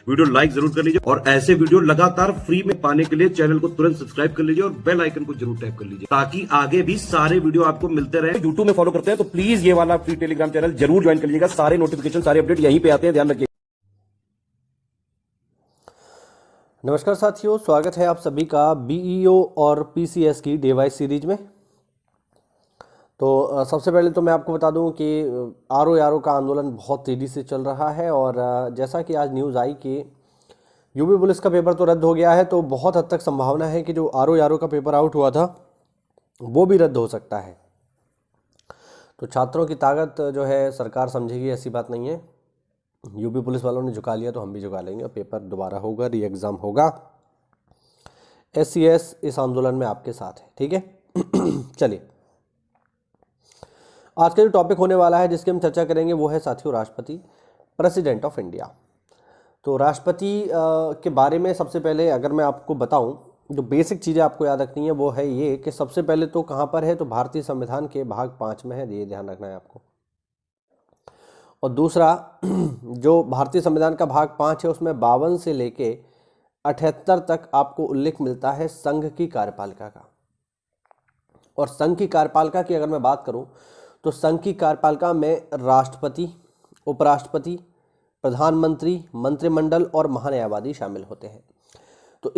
Video like जरूर कर लीजिए और ऐसे वीडियो लगातार फ्री में पाने के लिए चैनल को तुरंत सब्सक्राइब कर लीजिए और बेल आइकन को जरूर टैप कर लीजिए ताकि आगे भी सारे वीडियो आपको मिलते रहे। यूट्यूब में फॉलो करते हैं तो प्लीज ये वाला फ्री टेलीग्राम चैनल जरूर ज्वाइन कर लीजिएगा। सारे नोटिफिकेशन सारे अपडेट यहीं पे आते हैं, ध्यान रखिए। नमस्कार साथियों, स्वागत है आप सभी का बीईओ और पीसीएस की डीवाई सीरीज में। तो सबसे पहले तो मैं आपको बता दूं कि आरओ का आंदोलन बहुत तेज़ी से चल रहा है और जैसा कि आज न्यूज़ आई कि यूपी पुलिस का पेपर तो रद्द हो गया है, तो बहुत हद तक संभावना है कि जो आरओ का पेपर आउट हुआ था वो भी रद्द हो सकता है। तो छात्रों की ताकत जो है सरकार समझेगी, ऐसी बात नहीं है। यूपी पुलिस वालों ने झुका लिया तो हम भी झुका लेंगे और पेपर दोबारा होगा, री एग्ज़ाम होगा। SCS इस आंदोलन में आपके साथ है, ठीक है। चलिए, आज का जो टॉपिक होने वाला है जिसकी हम चर्चा करेंगे वो है साथियों राष्ट्रपति, प्रेसिडेंट ऑफ इंडिया। तो राष्ट्रपति के बारे में सबसे पहले अगर मैं आपको बताऊं, जो बेसिक चीज़ें आपको याद रखनी है वो है ये कि सबसे पहले तो कहाँ पर है, तो भारतीय संविधान के भाग 5 में है, ये ध्यान रखना है आपको। और दूसरा, जो भारतीय संविधान का भाग 5 है उसमें 52 से लेके 78 तक आपको उल्लेख मिलता है संघ की कार्यपालिका का। और संघ की कार्यपालिका की अगर मैं बात करूं तो संघ की कार्यपालिका में राष्ट्रपति, उपराष्ट्रपति, प्रधानमंत्री, मंत्रिमंडल और महान्यायवादी शामिल होते हैं। तो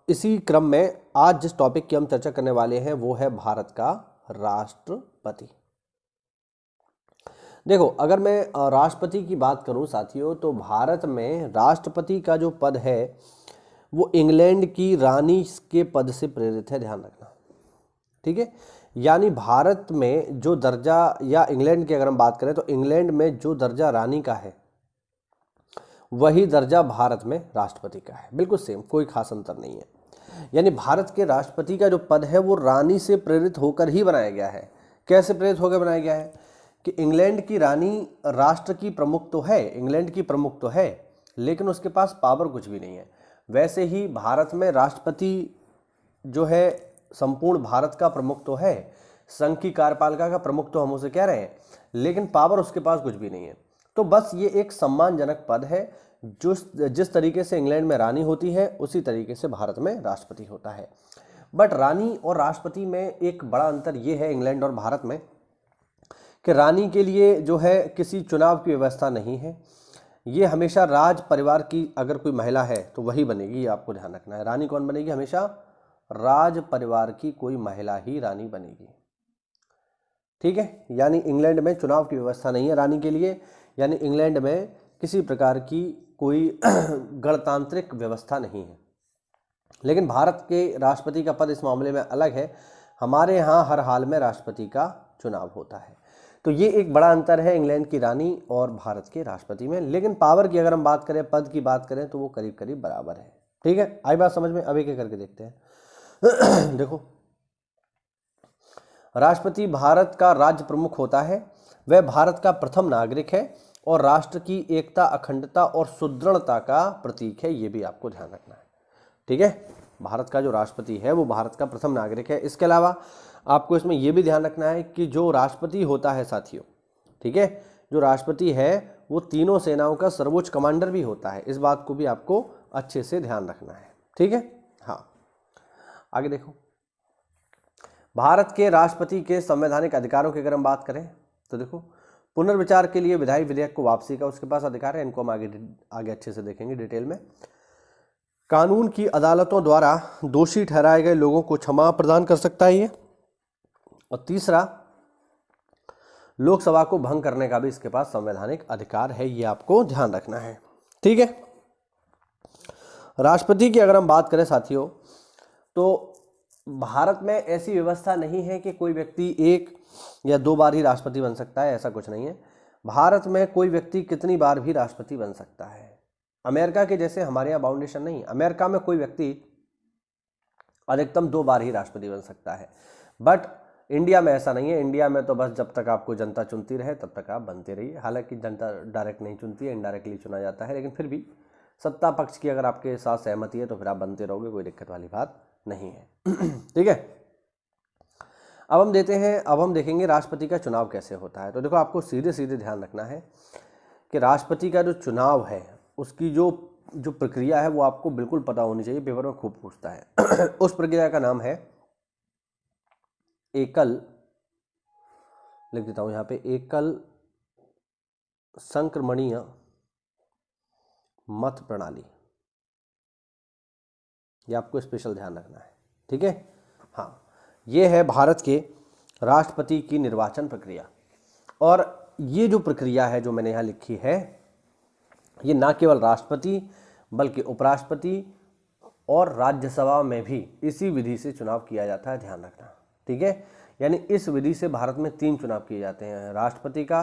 इसी क्रम में आज जिस टॉपिक की हम चर्चा करने वाले हैं वो है भारत का राष्ट्रपति। देखो, अगर मैं राष्ट्रपति की बात करूं साथियों, तो भारत में राष्ट्रपति का जो पद है वो इंग्लैंड की रानी के पद से प्रेरित है, ध्यान रखना, ठीक है। यानी भारत में जो दर्जा, या इंग्लैंड की अगर हम बात करें तो इंग्लैंड में जो दर्जा रानी का है वही दर्जा भारत में राष्ट्रपति का है, बिल्कुल सेम, कोई खास अंतर नहीं है। यानी भारत के राष्ट्रपति का जो पद है वो रानी से प्रेरित होकर ही बनाया गया है। कैसे प्रेरित होकर बनाया गया है कि इंग्लैंड की रानी राष्ट्र की प्रमुख तो है, इंग्लैंड की प्रमुख तो है, लेकिन उसके पास पावर कुछ भी नहीं है। वैसे ही भारत में राष्ट्रपति जो है संपूर्ण भारत का प्रमुख तो है, संघ की कार्यपालिका का प्रमुख तो हम उसे कह रहे हैं, लेकिन पावर उसके पास कुछ भी नहीं है। तो बस ये एक सम्मानजनक पद है। जो जिस तरीके से इंग्लैंड में रानी होती है उसी तरीके से भारत में राष्ट्रपति होता है। बट रानी और राष्ट्रपति में एक बड़ा अंतर ये है इंग्लैंड और भारत में कि रानी के लिए जो है किसी चुनाव की व्यवस्था नहीं है। ये हमेशा राज परिवार की अगर कोई महिला है तो वही बनेगी, ये आपको ध्यान रखना है। रानी कौन बनेगी? हमेशा राज परिवार की कोई महिला ही रानी बनेगी, ठीक है। यानी इंग्लैंड में चुनाव की व्यवस्था नहीं है रानी के लिए, यानी इंग्लैंड में किसी प्रकार की कोई गणतांत्रिक व्यवस्था नहीं है। लेकिन भारत के राष्ट्रपति का पद इस मामले में अलग है। हमारे यहाँ हर हाल में राष्ट्रपति का चुनाव होता है। तो ये एक बड़ा अंतर है इंग्लैंड की रानी और भारत के राष्ट्रपति में। लेकिन पावर की अगर हम बात करें, पद की बात करें, तो वो करीब करीब बराबर है, ठीक है। आई बात समझ में? अब एक एक करके देखते हैं। देखो, राष्ट्रपति भारत का राज्य प्रमुख होता है, वह भारत का प्रथम नागरिक है और राष्ट्र की एकता, अखंडता और सुदृढ़ता का प्रतीक है। ये भी आपको ध्यान रखना है, ठीक है। भारत का जो राष्ट्रपति है वो भारत का प्रथम नागरिक है। इसके अलावा आपको इसमें यह भी ध्यान रखना है कि जो राष्ट्रपति होता है साथियों, ठीक है, जो राष्ट्रपति है वो तीनों सेनाओं का सर्वोच्च कमांडर भी होता है। इस बात को भी आपको अच्छे से ध्यान रखना है, ठीक है। हाँ, आगे देखो, भारत के राष्ट्रपति के संवैधानिक अधिकारों की अगर हम बात करें तो देखो, पुनर्विचार के लिए विधायी विधेयक को वापसी का उसके पास अधिकार है। इनको हम आगे अच्छे से देखेंगे डिटेल में। कानून की अदालतों द्वारा दोषी ठहराए गए लोगों को क्षमा प्रदान कर सकता है ये। और तीसरा, लोकसभा को भंग करने का भी इसके पास संवैधानिक अधिकार है। ये आपको ध्यान रखना है, ठीक है। राष्ट्रपति की अगर हम बात करें साथियों, तो भारत में ऐसी व्यवस्था नहीं है कि कोई व्यक्ति एक या दो बार ही राष्ट्रपति बन सकता है, ऐसा कुछ नहीं है। भारत में कोई व्यक्ति कितनी बार भी राष्ट्रपति बन सकता है। अमेरिका के जैसे हमारे यहाँ बाउंडेशन नहीं। अमेरिका में कोई व्यक्ति अधिकतम 2 बार ही राष्ट्रपति बन सकता है, बट इंडिया में ऐसा नहीं है। इंडिया में तो बस जब तक आपको जनता चुनती रहे तब तक आप बनते रहिए। हालांकि जनता डायरेक्ट नहीं चुनती है, इनडायरेक्टली चुना जाता है, लेकिन फिर भी सत्ता पक्ष की अगर आपके साथ सहमति है तो फिर आप बनते रहोगे, कोई दिक्कत वाली बात नहीं है। ठीक है, अब हम देखेंगे राष्ट्रपति का चुनाव कैसे होता है। तो देखो, आपको सीधे सीधे ध्यान रखना है कि राष्ट्रपति का जो चुनाव है उसकी जो जो प्रक्रिया है वो आपको बिल्कुल पता होनी चाहिए, पेपर में खूब पूछता है। उस प्रक्रिया का नाम है एकल, लिख देता हूं यहां पे, एकल संक्रमणीय मत प्रणाली। ये आपको स्पेशल ध्यान रखना है, ठीक है। हाँ, ये है भारत के राष्ट्रपति की निर्वाचन प्रक्रिया। और ये जो प्रक्रिया है जो मैंने यहाँ लिखी है, ये ना केवल राष्ट्रपति बल्कि उपराष्ट्रपति और राज्यसभा में भी इसी विधि से चुनाव किया जाता है, ध्यान रखना, ठीक है। यानी इस विधि से भारत में 3 चुनाव किए जाते हैं, राष्ट्रपति का,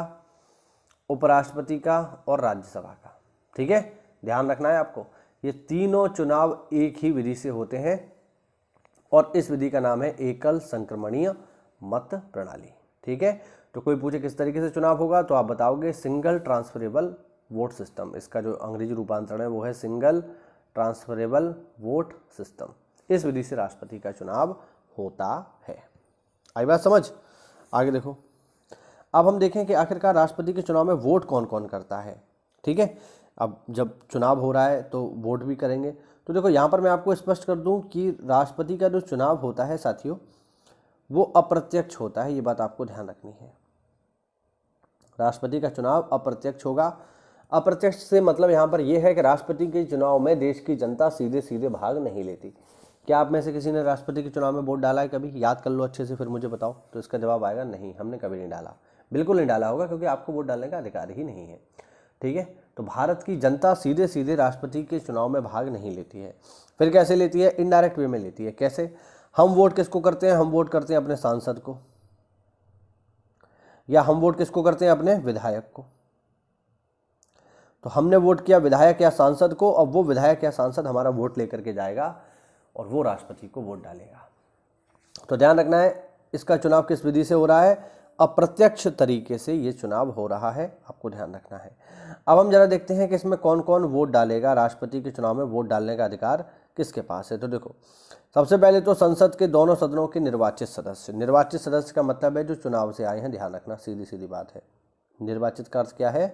उपराष्ट्रपति का और राज्यसभा का, ठीक है। ध्यान रखना है आपको, ये तीनों चुनाव एक ही विधि से होते हैं और इस विधि का नाम है एकल संक्रमणीय मत प्रणाली, ठीक है। तो कोई पूछे किस तरीके से चुनाव होगा तो आप बताओगे सिंगल ट्रांसफरेबल वोट सिस्टम। इसका जो अंग्रेजी रूपांतरण है वो है सिंगल ट्रांसफरेबल वोट सिस्टम। इस विधि से राष्ट्रपति का चुनाव होता है। आई बात समझ? आगे देखो, अब हम देखें कि आखिरकार राष्ट्रपति के चुनाव में वोट कौन कौन करता है, ठीक है। अब जब चुनाव हो रहा है तो वोट भी करेंगे। तो देखो यहाँ पर मैं आपको स्पष्ट कर दूं कि राष्ट्रपति का जो चुनाव होता है साथियों, वो अप्रत्यक्ष होता है। ये बात आपको ध्यान रखनी है, राष्ट्रपति का चुनाव अप्रत्यक्ष होगा। अप्रत्यक्ष से मतलब यहाँ पर यह है कि राष्ट्रपति के चुनाव में देश की जनता सीधे सीधे भाग नहीं लेती। क्या आप में से किसी ने राष्ट्रपति के चुनाव में वोट डाला है कभी? याद कर लो अच्छे से, फिर मुझे बताओ। तो इसका जवाब आएगा नहीं, हमने कभी नहीं डाला, बिल्कुल नहीं डाला होगा, क्योंकि आपको वोट डालने का अधिकार ही नहीं है, ठीक है। तो भारत की जनता सीधे सीधे राष्ट्रपति के चुनाव में भाग नहीं लेती है। फिर कैसे लेती है? इनडायरेक्ट वे में लेती है। कैसे? हम वोट किसको करते हैं? हम वोट करते हैं अपने सांसद को, या हम वोट किसको करते हैं? अपने विधायक को। तो हमने वोट किया विधायक या सांसद को, अब वो विधायक या सांसद हमारा वोट लेकर के जाएगा और वो राष्ट्रपति को वोट डालेगा। तो ध्यान रखना है, इसका चुनाव किस विधि से हो रहा है? अप्रत्यक्ष तरीके से ये चुनाव हो रहा है, आपको ध्यान रखना है। अब हम जरा देखते हैं कि इसमें कौन कौन वोट डालेगा। राष्ट्रपति के चुनाव में वोट डालने का अधिकार किसके पास है? तो देखो, सबसे पहले तो संसद के दोनों सदनों के निर्वाचित सदस्य। निर्वाचित सदस्य का मतलब है जो चुनाव से आए हैं, ध्यान रखना, सीधी सीधी बात है। निर्वाचित का अर्थ क्या है?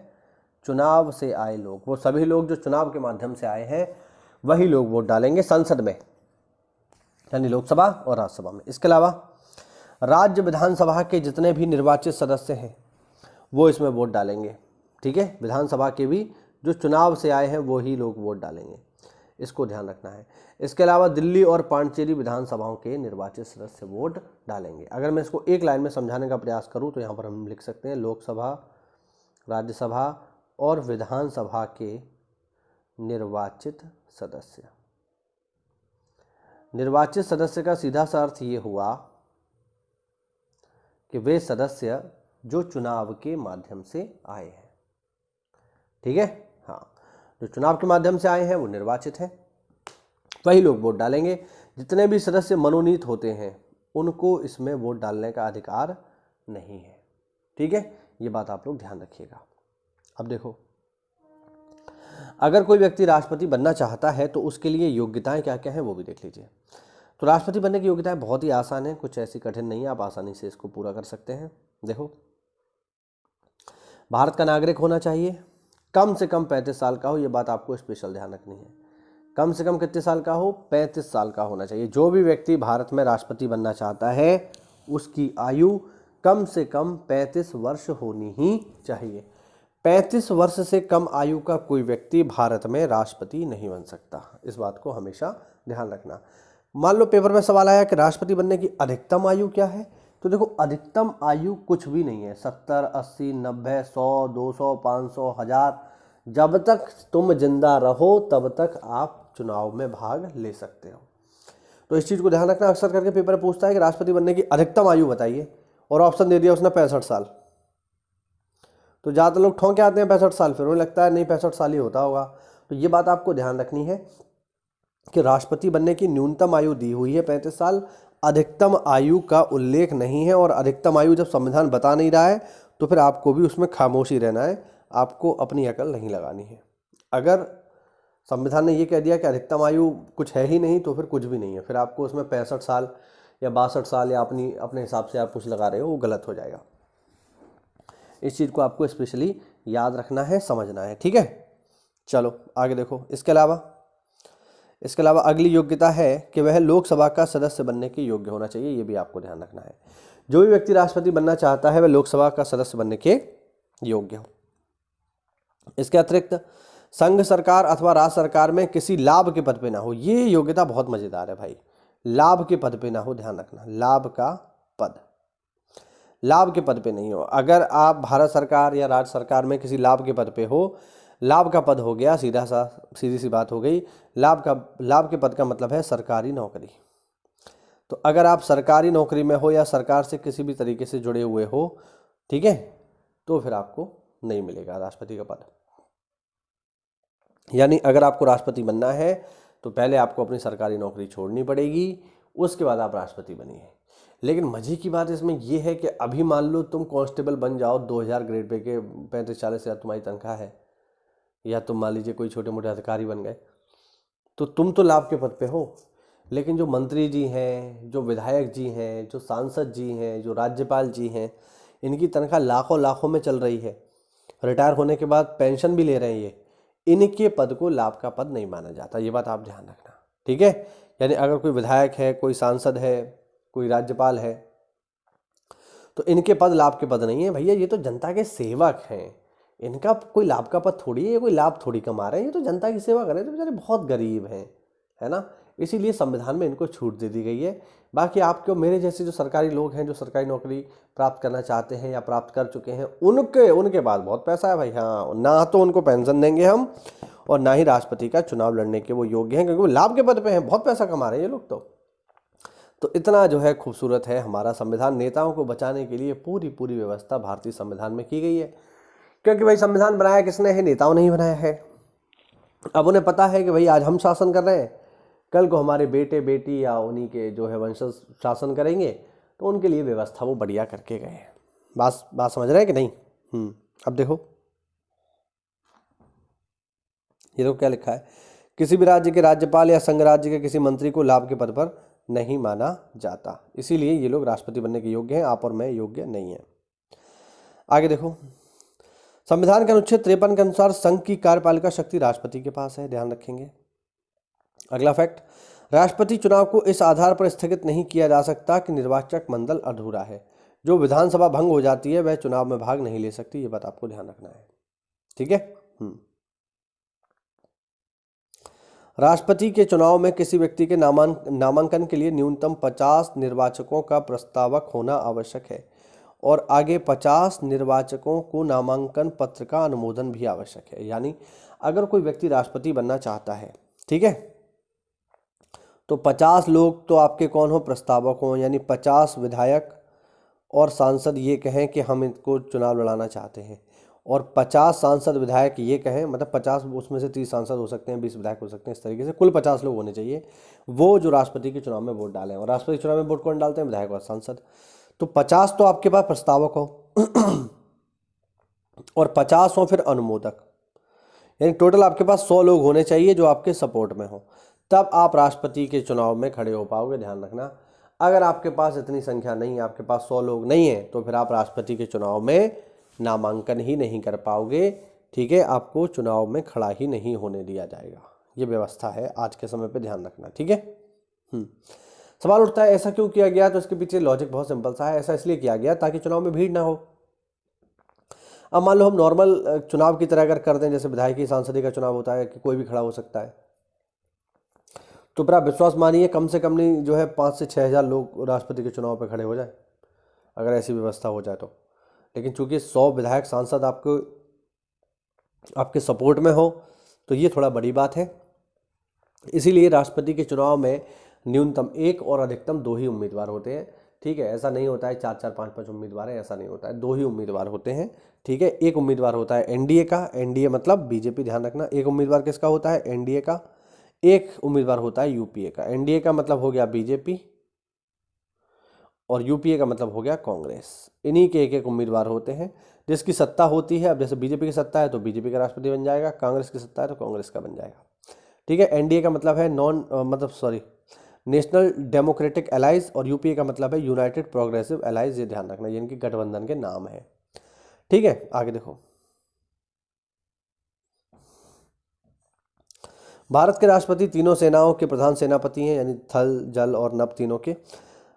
चुनाव से आए लोग। वो सभी लोग जो चुनाव के माध्यम से आए हैं वही लोग वोट डालेंगे संसद में, यानी लोकसभा और राज्यसभा में। इसके अलावा राज्य विधानसभा के जितने भी निर्वाचित सदस्य हैं वो इसमें वोट डालेंगे, ठीक है। विधानसभा के भी जो चुनाव से आए हैं वो ही लोग वोट डालेंगे, इसको ध्यान रखना है। इसके अलावा दिल्ली और पांडिचेरी विधानसभाओं के निर्वाचित सदस्य वोट डालेंगे। अगर मैं इसको एक लाइन में समझाने का प्रयास करूं तो यहाँ पर हम लिख सकते हैं लोकसभा, राज्यसभा और विधानसभा के निर्वाचित सदस्य। निर्वाचित सदस्य का सीधा सा अर्थ ये हुआ कि वे सदस्य जो चुनाव के माध्यम से आए हैं, ठीक है। हाँ, जो चुनाव के माध्यम से आए हैं वो निर्वाचित हैं, वही लोग वोट डालेंगे। जितने भी सदस्य मनोनीत होते हैं उनको इसमें वोट डालने का अधिकार नहीं है, ठीक है। ये बात आप लोग ध्यान रखिएगा। अब देखो, अगर कोई व्यक्ति राष्ट्रपति बनना चाहता है तो उसके लिए योग्यताएं क्या क्या हैं वो भी देख लीजिए। तो राष्ट्रपति बनने की योग्यताएं बहुत ही आसान है, कुछ ऐसी कठिन नहीं है, आप आसानी से इसको पूरा कर सकते हैं। देखो, भारत का नागरिक होना चाहिए, कम से कम 35 साल का हो। ये बात आपको स्पेशल ध्यान रखनी है, कम से कम कितने साल का हो? 35 साल का होना चाहिए। जो भी व्यक्ति भारत में राष्ट्रपति बनना चाहता है उसकी आयु कम से कम 35 वर्ष होनी ही चाहिए। 35 वर्ष से कम आयु का कोई व्यक्ति भारत में राष्ट्रपति नहीं बन सकता, इस बात को हमेशा ध्यान रखना। मान लो पेपर में सवाल आया कि राष्ट्रपति बनने की अधिकतम आयु क्या है, तो देखो अधिकतम आयु कुछ भी नहीं है। 70, 80, 90, 100, 200, 500, 1000, जब तक तुम जिंदा रहो तब तक आप चुनाव में भाग ले सकते हो। तो इस चीज़ को ध्यान रखना। अक्सर करके पेपर पूछता है कि राष्ट्रपति बनने की अधिकतम आयु बताइए, और ऑप्शन दे दिया उसने 65 साल। तो ज़्यादातर लोग ठोंक के आते हैं 65 साल, फिर उन्हें लगता है नहीं 65 साल ही होता होगा। तो ये बात आपको ध्यान रखनी है कि राष्ट्रपति बनने की न्यूनतम आयु दी हुई है 35 साल, अधिकतम आयु का उल्लेख नहीं है। और अधिकतम आयु जब संविधान बता नहीं रहा है तो फिर आपको भी उसमें खामोशी रहना है, आपको अपनी अकल नहीं लगानी है। अगर संविधान ने ये कह दिया कि अधिकतम आयु कुछ है ही नहीं तो फिर कुछ भी नहीं है, फिर आपको उसमें 65 साल या 62 साल या अपने हिसाब से आप कुछ लगा रहे हो, वो गलत हो जाएगा। इस चीज़ को आपको स्पेशली याद रखना है, समझना है, ठीक है। चलो आगे देखो। इसके अलावा अगली योग्यता है कि वह लोकसभा का सदस्य बनने के योग्य होना चाहिए। ये भी आपको ध्यान रखना है। जो भी व्यक्ति राष्ट्रपति बनना चाहता है वह लोकसभा का सदस्य बनने के योग्य हो। इसके अतिरिक्त संघ सरकार अथवा राज्य सरकार में किसी लाभ के पद पे ना हो। ये योग्यता बहुत मजेदार है भाई। लाभ के पद पे ना हो, ध्यान रखना। लाभ के पद पे नहीं हो। अगर आप भारत सरकार या राज्य सरकार में किसी लाभ के पद पे हो, लाभ का पद हो गया, सीधी सी बात हो गई। लाभ के पद का मतलब है सरकारी नौकरी। तो अगर आप सरकारी नौकरी में हो या सरकार से किसी भी तरीके से जुड़े हुए हो, ठीक है, तो फिर आपको नहीं मिलेगा राष्ट्रपति का पद। यानी अगर आपको राष्ट्रपति बनना है तो पहले आपको अपनी सरकारी नौकरी छोड़नी पड़ेगी, उसके बाद आप राष्ट्रपति बनिए। लेकिन मजे की बात इसमें यह है कि अभी मान लो तुम कांस्टेबल बन जाओ 2000 ग्रेड पे के 35-40 हज़ार तुम्हारी तनख्वाह है, या तुम मान लीजिए कोई छोटे मोटे अधिकारी बन गए, तो तुम तो लाभ के पद पे हो। लेकिन जो मंत्री जी हैं, जो विधायक जी हैं, जो सांसद जी हैं, जो राज्यपाल जी हैं, इनकी तनख्वाह लाखों लाखों में चल रही है। रिटायर होने के बाद पेंशन भी ले रहे हैं ये। इनके पद को लाभ का पद नहीं माना जाता। ये बात आप ध्यान रखना, ठीक है। यानी अगर कोई विधायक है, कोई सांसद है, कोई राज्यपाल है, तो इनके पद लाभ के पद नहीं है भैया। ये तो जनता के सेवक हैं, इनका कोई लाभ का पद थोड़ी है, ये कोई लाभ थोड़ी कमा रहे हैं। ये तो जनता की सेवा कर रहे हैं, तो बेचारे बहुत गरीब हैं, है ना। इसीलिए संविधान में इनको छूट दे दी गई है। बाकी आपको मेरे जैसे जो सरकारी लोग हैं, जो सरकारी नौकरी प्राप्त करना चाहते हैं या प्राप्त कर चुके हैं, उनके पास बहुत पैसा है भाई। हाँ, ना तो उनको पेंशन देंगे हम, और ना ही राष्ट्रपति का चुनाव लड़ने के वो योग्य हैं, क्योंकि वो लाभ के पद पे हैं। बहुत पैसा कमा रहे हैं ये लोग। तो इतना जो है खूबसूरत है हमारा संविधान। नेताओं को बचाने के लिए पूरी व्यवस्था भारतीय संविधान में की गई है, क्योंकि भाई संविधान बनाया किसने है? नेताओं ने ही बनाया है। अब उन्हें पता है कि भाई आज हम शासन कर रहे हैं, कल को हमारे बेटे बेटी या उन्हीं के जो है वंशज शासन करेंगे, तो उनके लिए व्यवस्था वो बढ़िया करके गए हैं। बात समझ रहे हैं कि नहीं? अब देखो ये तो क्या लिखा है, किसी भी राज्य के राज्यपाल या संघ राज्य के किसी मंत्री को लाभ के पद पर नहीं माना जाता। इसीलिए ये लोग राष्ट्रपति बनने के योग्य हैं, आप और मैं योग्य नहीं है। आगे देखो, संविधान के अनुच्छेद 53 के अनुसार संघ की कार्यपालिका शक्ति राष्ट्रपति के पास है, ध्यान रखेंगे। अगला फैक्ट, राष्ट्रपति चुनाव को इस आधार पर स्थगित नहीं किया जा सकता कि निर्वाचक मंडल अधूरा है। जो विधानसभा भंग हो जाती है वह चुनाव में भाग नहीं ले सकती। ये बात आपको ध्यान रखना है, ठीक है। राष्ट्रपति के चुनाव में किसी व्यक्ति के नामांकन के लिए न्यूनतम 50 निर्वाचकों का प्रस्तावक होना आवश्यक है, और आगे 50 निर्वाचकों को नामांकन पत्र का अनुमोदन भी आवश्यक है। यानी अगर कोई व्यक्ति राष्ट्रपति बनना चाहता है, ठीक है, तो 50 लोग तो आपके कौन हो? प्रस्तावक हो। यानी 50 विधायक और सांसद ये कहें कि हम इनको चुनाव लड़ाना चाहते हैं, और 50 सांसद विधायक ये कहें, मतलब 50 उसमें से 30 सांसद हो सकते हैं, 20 विधायक हो सकते हैं, इस तरीके से कुल 50 लोग होने चाहिए वो जो राष्ट्रपति के चुनाव में वोट डालें। और राष्ट्रपति चुनाव में वोट कौन डालते हैं? विधायक और सांसद। तो 50 तो आपके पास प्रस्तावक हो और 50 हो फिर अनुमोदक, यानी टोटल आपके पास 100 लोग होने चाहिए जो आपके सपोर्ट में हो, तब आप राष्ट्रपति के चुनाव में खड़े हो पाओगे। ध्यान रखना, अगर आपके पास इतनी संख्या नहीं है, आपके पास 100 लोग नहीं है, तो फिर आप राष्ट्रपति के चुनाव में नामांकन ही नहीं कर पाओगे, ठीक है। आपको चुनाव में खड़ा ही नहीं होने दिया जाएगा। ये व्यवस्था है आज के समय पे, ध्यान रखना, ठीक है। सवाल उठता है ऐसा क्यों किया गया? तो इसके पीछे लॉजिक बहुत सिंपल सा है। ऐसा इसलिए किया गया ताकि चुनाव में भीड़ ना हो। अब मान लो हम नॉर्मल चुनाव की तरह अगर कर दें, जैसे विधायकी सांसदी का चुनाव होता है कि कोई भी खड़ा हो सकता है, तो फिर आप विश्वास मानिए कम से कम नहीं जो है 5 से 6 हज़ार लोग राष्ट्रपति के चुनाव पर खड़े हो जाए, अगर ऐसी व्यवस्था हो जाए तो। लेकिन चूंकि 100 विधायक सांसद आपके सपोर्ट में हो, तो ये थोड़ा बड़ी बात है। इसीलिए राष्ट्रपति के चुनाव में न्यूनतम 1 और अधिकतम 2 ही उम्मीदवार होते हैं, ठीक है। ऐसा नहीं होता है 4-4, 5-5 उम्मीदवार है, ऐसा नहीं होता है। 2 ही उम्मीदवार होते हैं, ठीक है। एक उम्मीदवार होता है एनडीए का, एनडीए मतलब बीजेपी, ध्यान रखना। एक उम्मीदवार किसका होता है? एनडीए का। एक उम्मीदवार होता है यूपीए का। एनडीए का मतलब हो गया बीजेपी, और यूपीए का मतलब हो गया कांग्रेस। इन्हीं के एक उम्मीदवार होते हैं जिसकी सत्ता होती है। अब जैसे बीजेपी की सत्ता है तो बीजेपी का राष्ट्रपति बन जाएगा, कांग्रेस की सत्ता है तो कांग्रेस का बन जाएगा, ठीक है। एनडीए का मतलब है नेशनल डेमोक्रेटिक अलाइज, और यूपीए का मतलब है यूनाइटेड प्रोग्रेसिव अलाइज। ये ध्यान रखना, ये इनकी गठबंधन के नाम है, ठीक है। आगे देखो, भारत के राष्ट्रपति तीनों सेनाओं के प्रधान सेनापति हैं, यानी थल, जल और नभ तीनों के।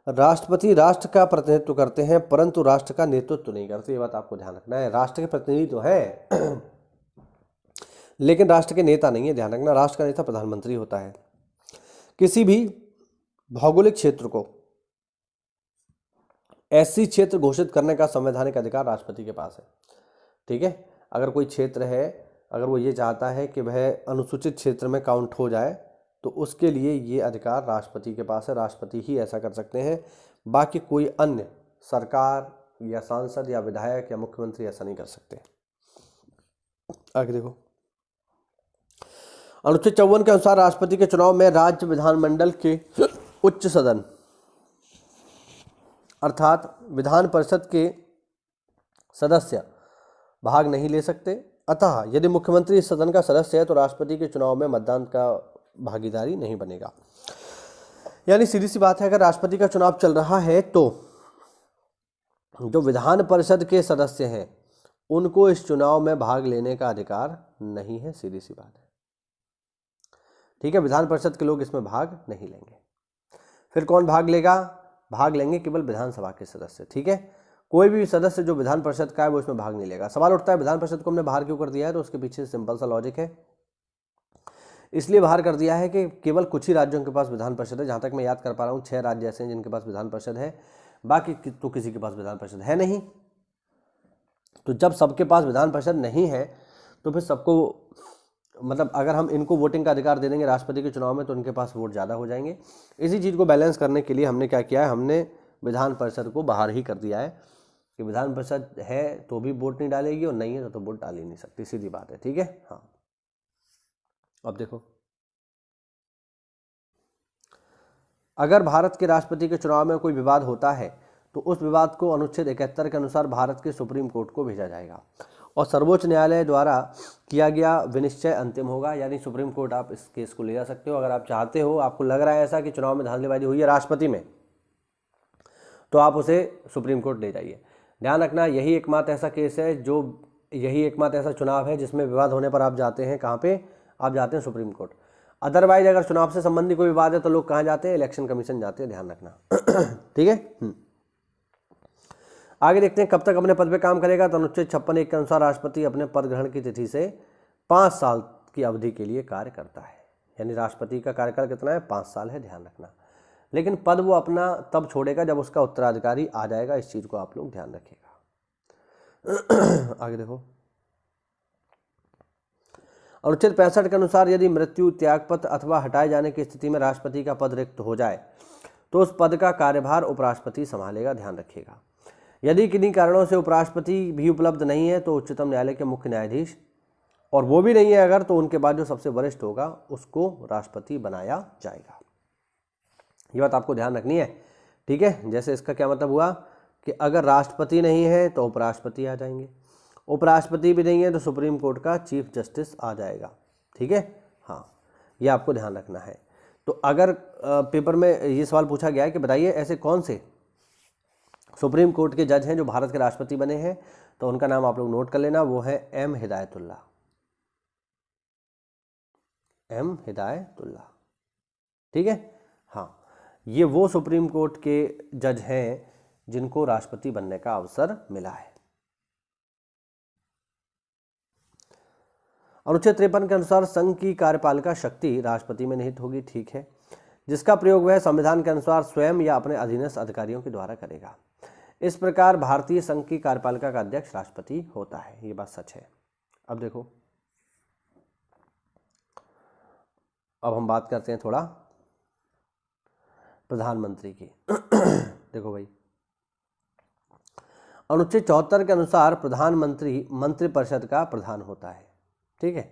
राष्ट्रपति राष्ट्र का प्रतिनिधित्व करते हैं परंतु राष्ट्र का नेतृत्व नहीं करते। ये बात आपको ध्यान रखना है। राष्ट्र के प्रतिनिधि तो है लेकिन राष्ट्र के नेता नहीं है, ध्यान रखना। राष्ट्र का नेता प्रधानमंत्री होता है। किसी भी भौगोलिक क्षेत्र को ऐसी क्षेत्र घोषित करने का संवैधानिक अधिकार राष्ट्रपति के पास है। ठीक है, अगर कोई क्षेत्र है, अगर वो ये चाहता है कि वह अनुसूचित क्षेत्र में काउंट हो जाए तो उसके लिए ये अधिकार राष्ट्रपति के पास है। राष्ट्रपति ही ऐसा कर सकते हैं, बाकी कोई अन्य सरकार या सांसद या विधायक या मुख्यमंत्री ऐसा नहीं कर सकते। आगे देखो, अनुच्छेद 54 के अनुसार राष्ट्रपति के चुनाव में राज्य विधानमंडल के उच्च सदन अर्थात विधान परिषद के सदस्य भाग नहीं ले सकते। अतः यदि मुख्यमंत्री इस सदन का सदस्य है तो राष्ट्रपति के चुनाव में मतदान का भागीदारी नहीं बनेगा। यानी सीधी सी बात है, अगर राष्ट्रपति का चुनाव चल रहा है तो जो विधान परिषद के सदस्य हैं उनको इस चुनाव में भाग लेने का अधिकार नहीं है। सीधी सी बात है। ठीक है, विधान परिषद के लोग इसमें भाग नहीं लेंगे। फिर कौन भाग लेगा? भाग लेंगे केवल विधानसभा के सदस्य। ठीक है, कोई भी सदस्य जो विधान परिषद का है वो इसमें भाग नहीं लेगा। सवाल उठता है विधान परिषद को हमने बाहर क्यों कर दिया है? तो उसके पीछे सिंपल सा लॉजिक है। इसलिए बाहर कर दिया है कि केवल कुछ ही राज्यों के पास विधान परिषद है। जहां तक मैं याद कर पा रहा हूँ 6 राज्य ऐसे हैं जिनके पास विधान परिषद है, बाकी तो किसी के पास विधान परिषद है नहीं। तो जब सबके पास विधान परिषद नहीं है तो फिर सबको, मतलब अगर हम इनको वोटिंग का अधिकार दे देंगे राष्ट्रपति के चुनाव में तो उनके पास वोट ज़्यादा हो जाएंगे। इसी चीज़ को बैलेंस करने के लिए हमने क्या किया है, हमने विधान परिषद को बाहर ही कर दिया है कि विधान परिषद है तो भी वोट नहीं डालेगी और नहीं है तो वोट डाल ही नहीं सकती। सीधी बात है। ठीक है, हाँ। अब देखो, अगर भारत के राष्ट्रपति के चुनाव में कोई विवाद होता है तो उस विवाद को अनुच्छेद 71 के अनुसार भारत के सुप्रीम कोर्ट को भेजा जाएगा और सर्वोच्च न्यायालय द्वारा किया गया विनिश्चय अंतिम होगा। यानी सुप्रीम कोर्ट आप इस केस को ले जा सकते हो। अगर आप चाहते हो, आपको लग रहा है ऐसा कि चुनाव में धांधलीबाजी हुई है राष्ट्रपति में, तो आप उसे सुप्रीम कोर्ट ले जाइए। ध्यान रखना, यही एकमात्र ऐसा केस है यही एकमात्र ऐसा चुनाव है जिसमें विवाद होने पर आप जाते हैं कहाँ पे? आप जाते हैं सुप्रीम कोर्ट। अदरवाइज अगर चुनाव से संबंधी कोई विवाद है तो लोग कहाँ जाते हैं? इलेक्शन कमीशन जाते हैं। ध्यान रखना। ठीक है। आगे देखते हैं कब तक अपने पद पे काम करेगा। तो अनुच्छेद 56(1) के अनुसार राष्ट्रपति अपने पद ग्रहण की तिथि से 5 साल की अवधि के लिए कार्य करता है। यानी राष्ट्रपति का कार्यकाल कितना है? 5 साल है। ध्यान रखना। लेकिन पद वो अपना तब छोड़ेगा जब उसका उत्तराधिकारी आ जाएगा। इस चीज को आप लोग ध्यान रखिएगा। आगे देखो, अनुच्छेद 65 के अनुसार यदि मृत्यु, त्यागपत्र अथवा हटाए जाने की स्थिति में राष्ट्रपति का पद रिक्त हो जाए तो उस पद का कार्यभार उपराष्ट्रपति संभालेगा। ध्यान रखिएगा। यदि किन्हीं कारणों से उपराष्ट्रपति भी उपलब्ध नहीं है तो उच्चतम न्यायालय के मुख्य न्यायाधीश, और वो भी नहीं है अगर, तो उनके बाद जो सबसे वरिष्ठ होगा उसको राष्ट्रपति बनाया जाएगा। ये बात आपको ध्यान रखनी है। ठीक है, जैसे इसका क्या मतलब हुआ कि अगर राष्ट्रपति नहीं है तो उपराष्ट्रपति आ जाएंगे, उपराष्ट्रपति भी नहीं है तो सुप्रीम कोर्ट का चीफ जस्टिस आ जाएगा। ठीक है, हाँ, ये आपको ध्यान रखना है। तो अगर पेपर में ये सवाल पूछा गया है कि बताइए ऐसे कौन से सुप्रीम कोर्ट के जज हैं जो भारत के राष्ट्रपति बने हैं, तो उनका नाम आप लोग नोट कर लेना। वो है एम हिदायतुल्ला। एम हिदायतुल्ला। ठीक है, हाँ, ये वो सुप्रीम कोर्ट के जज हैं जिनको राष्ट्रपति बनने का अवसर मिला है। अनुच्छेद 53 के अनुसार संघ की कार्यपालिका शक्ति राष्ट्रपति में निहित होगी। ठीक है, जिसका प्रयोग वह संविधान के अनुसार स्वयं या अपने अधीनस्थ अधिकारियों के द्वारा करेगा। इस प्रकार भारतीय संघ की कार्यपालिका का अध्यक्ष राष्ट्रपति होता है। ये बात सच है। अब देखो, अब हम बात करते हैं थोड़ा प्रधानमंत्री की। देखो भाई, अनुच्छेद 74 के अनुसार प्रधानमंत्री मंत्रिपरिषद का प्रधान होता है। ठीक है,